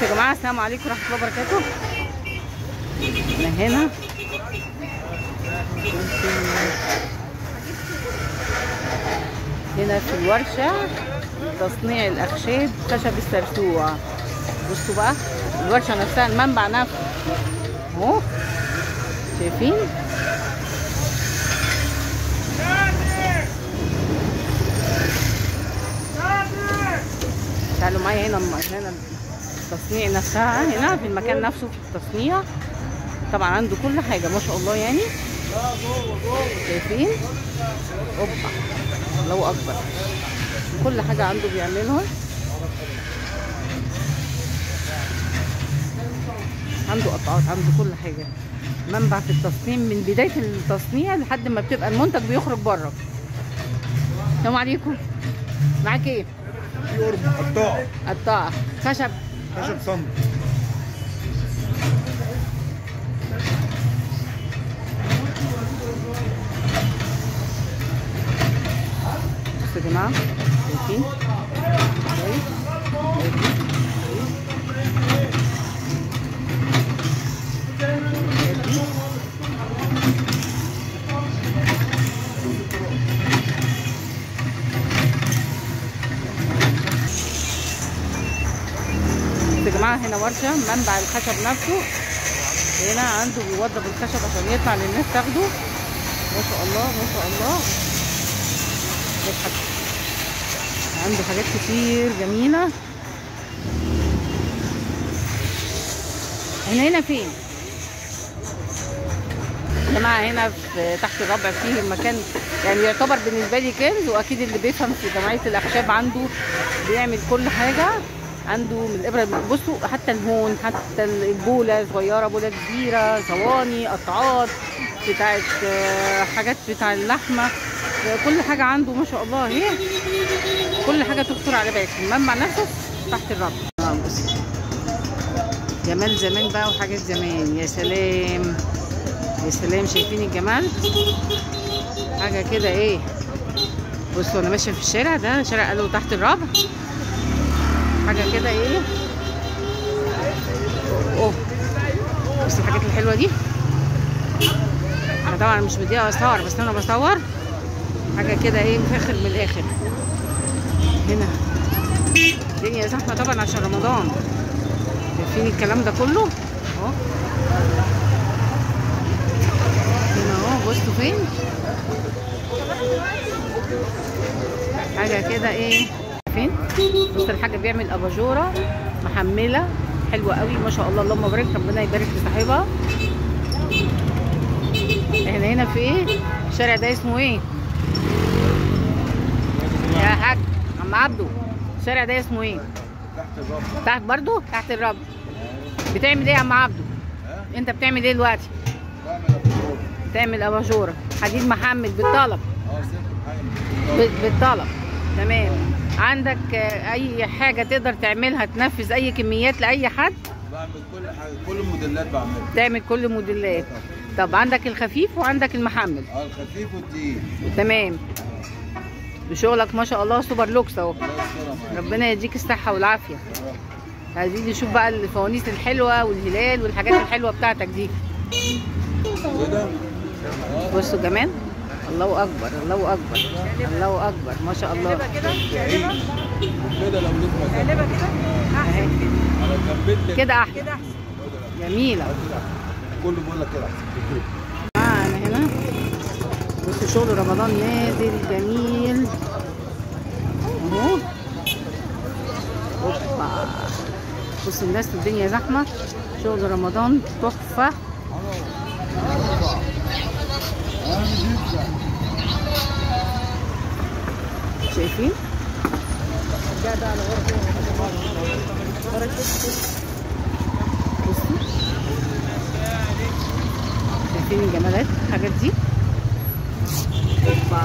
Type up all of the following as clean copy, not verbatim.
بصوا يا جماعه، السلام عليكم ورحمه الله وبركاته. احنا هنا في الورشه تصنيع الاخشاب خشب السرسوع. بصوا بقى الورشه نفسها، المنبع نفسه اهو، شايفين؟ تعالوا معايا هنا التصنيع نفسها، هنا في المكان نفسه في التصنيع. طبعا عنده كل حاجه ما شاء الله، يعني شايفين؟ اوبا الله اكبر، كل حاجه عنده بيعملها. عنده قطعات، عنده كل حاجه، منبع في التصنيع من بدايه التصنيع لحد ما بتبقى المنتج بيخرج بره. السلام عليكم، معاك ايه؟ قطاعه خشب صمت. بصوا يا جماعه، شايفين؟ يا جماعه هنا ورشه منبع الخشب نفسه، هنا عنده بيوضب الخشب عشان يطلع للناس تاخده. ما شاء الله ما شاء الله، عنده حاجات كتير جميله. احنا هنا فين يا جماعه؟ هنا في تحت الربع، فيه المكان يعني يعتبر بالنسبه لي كنز، واكيد اللي بيفهم في جمعيه الاخشاب عنده بيعمل كل حاجه. عنده من الابره، بصوا حتى الهون، حتى البوله صغيره، بوله كبيره، صواني، قطعات بتاعت حاجات بتاع اللحمه، كل حاجه عنده ما شاء الله. اهي كل حاجه تخطر على بالك. المنبع نفسه تحت الربع. بصوا جمال زمان بقى وحاجات زمان، يا سلام يا سلام، شايفين الجمال؟ حاجه كده ايه. بصوا انا ماشيه في الشارع ده، شارع قالوا تحت الربع، حاجه كده ايه. اوه بصوا الحاجات الحلوه دي. انا طبعا مش مديها اصور، بس انا بصور حاجه كده ايه، مفخر من الاخر. هنا الدنيا زحمه طبعا عشان رمضان، شايفين الكلام ده كله اهو. هنا اهو بصوا فين، حاجه كده ايه. فين؟ بص الحاجه بيعمل اباجوره محمله حلوه قوي ما شاء الله، اللهم بارك، ربنا يبارك لصاحبها. احنا هنا في ايه؟ الشارع ده اسمه ايه يا حاج عم عبده؟ الشارع ده اسمه ايه؟ تحت الربع. تحت برضو؟ تحت الربع. بتعمل ايه يا عم عبده؟ انت بتعمل ايه دلوقتي؟ بتعمل اباجوره حديد محمل بالطلب. بالطلب، تمام. عندك اي حاجه تقدر تعملها تنفذ اي كميات لاي حد؟ بعمل كل حاجه، كل الموديلات بعملها. تعمل كل الموديلات. طب عندك الخفيف وعندك المحمل؟ الخفيف والتقيل. تمام. بشغلك ما شاء الله سوبر لوكس اهو، ربنا يديك الصحه والعافيه. عايزين نشوف بقى الفوانيس الحلوه والهلال والحاجات الحلوه بتاعتك دي. بصوا كمان، الله اكبر الله اكبر الله اكبر ما شاء الله. كده لو قلبها كده احسن، كده احسن، جميله. كله بيقول لك كده احسن. انا هنا بصوا شغل رمضان نازل جميل اهو. اوبا بصوا الناس، الدنيا زحمه، شغل رمضان تحفه. شايفين؟ بصوا شايفين الجمالات الحاجات دي. اوبا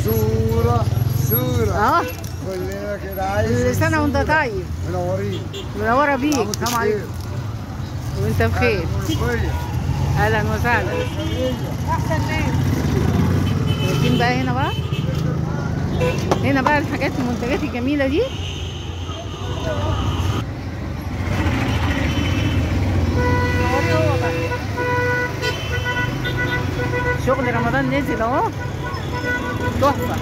صورة صورة كلنا كده عايز. كل سنة وانت طيب. منورين. منورة بيك. السلام عليكم. وانت بخير. اهلا وسهلا. احسن ناس. شايفين بقى هنا بقى، هنا بقى الحاجات المنتجات الجميلة دي. رمضان نزل اهو، تحفه.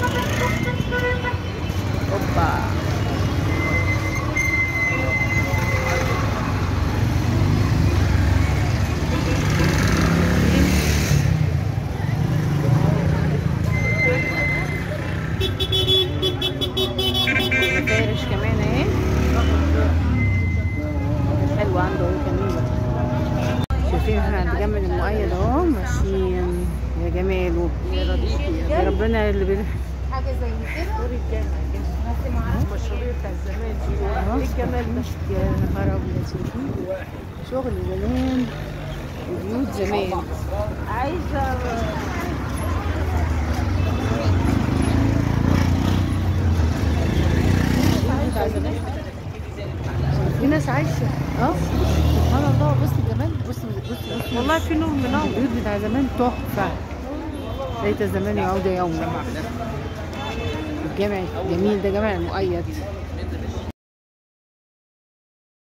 اوبا فارش كمان اهي، حلوه عنده اهي كمان. شايفين احنا عند جنب المؤيد اهو ماشيين، يا جماله يا ربنا اللي حاجه زي كده المشروع بتاع زمان دي. ايه الجمال ده يا نهار ابيض. شايفين شغل زمان وبيوت زمان. عايزه في ناس عايشه سبحان الله. بص الجمال، بص والله في نور منور. البيوت بتاع زمان تحفه. ليت الزمان يعود يوما. الجامع جميل ده، جامع المؤيد.